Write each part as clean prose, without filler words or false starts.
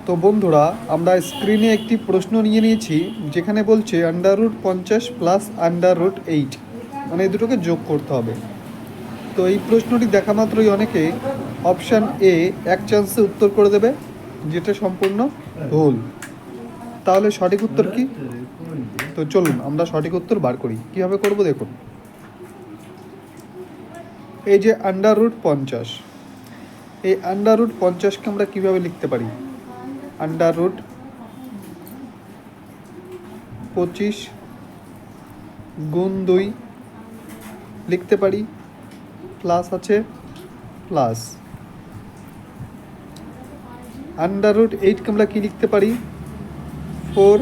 তো বন্ধুরা, আমরা স্ক্রিনে একটি প্রশ্ন নিয়ে নিয়েছি, যেখানে বলছে √50 প্লাস √8, মানে এই দুটোকে যোগ করতে হবে। তো এই প্রশ্নটি দেখা মাত্রই অনেকে অপশান এ এক চান্সে উত্তর করে দেবে, যেটা সম্পূর্ণ ভুল। তাহলে সঠিক উত্তর কি? তো চলুন আমরা সঠিক উত্তর বার করি। কীভাবে করব দেখুন। এই যে √50, এই √50কে আমরা কীভাবে লিখতে পারি? √25 গুণ 2 লিখতে পারি, প্লাস আছে প্লাস। √8কে আমরা কী লিখতে পারি? 4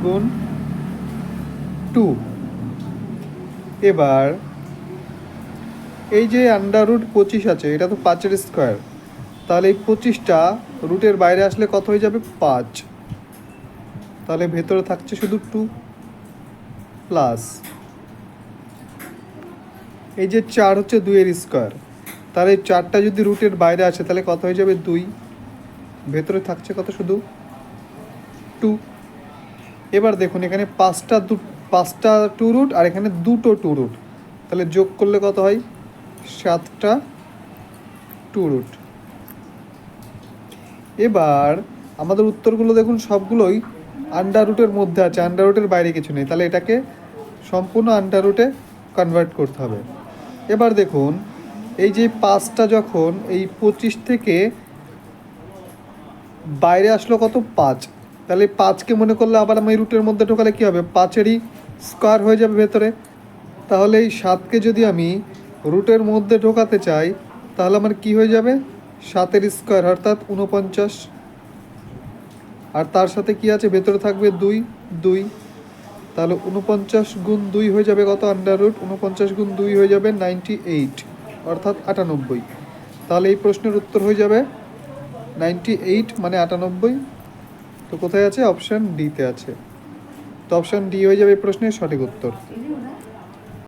গুণ 2। এবার এই যে √25 আছে, এটা তো 5-এর স্কোয়ার, তাহলে এই 25টা রুটের বাইরে আসলে কত হয়ে যাবে? 5। তাহলে ভেতরে থাকছে শুধু 2 প্লাস। এই যে 4 হচ্ছে 2-এর স্কোয়ার, তাহলে এই 4টা যদি রুটের বাইরে আসে তাহলে কত হয়ে যাবে? 2। ভেতরে থাকছে কত? শুধু 2। এবার দেখুন, এখানে 5টা 2 রুট আর এখানে 2টো 2 রুট, তাহলে যোগ করলে কত হয়? 7টা 2 রুট। এবার আমাদের উত্তরগুলো দেখুন, সবগুলোই √এর মধ্যে আছে, √এর বাইরে কিছু নেই, তাহলে এটাকে সম্পূর্ণ √এ কনভার্ট করতে হবে। এবার দেখুন, এই যে 5টা যখন এই 25 থেকে বাইরে আসলো কত? 5। তাহলে 5কে মনে করলে আবার আমি রুটের মধ্যে ঢোকালে কী হবে? 5-এরই স্কোয়ার হয়ে যাবে ভেতরে। তাহলে এই 7কে যদি আমি রুটের মধ্যে ঢোকাতে চাই, তাহলে আমার কি হয়ে যাবে? 7-এর স্কোয়ার অর্থাৎ 49। আর তার সাথে কি আছে? ভেতরে থাকবে 2। তাহলে 49 গুণ 2 হয়ে যাবে কত? √49 গুণ 2 হয়ে যাবে 98, অর্থাৎ 98। তাহলে এই প্রশ্নের উত্তর হয়ে যাবে 98 মানে 98। তো কোথায় আছে? অপশান ডিতে আছে। তো অপশান ডি হয়ে যাবে এই প্রশ্নের সঠিক উত্তর।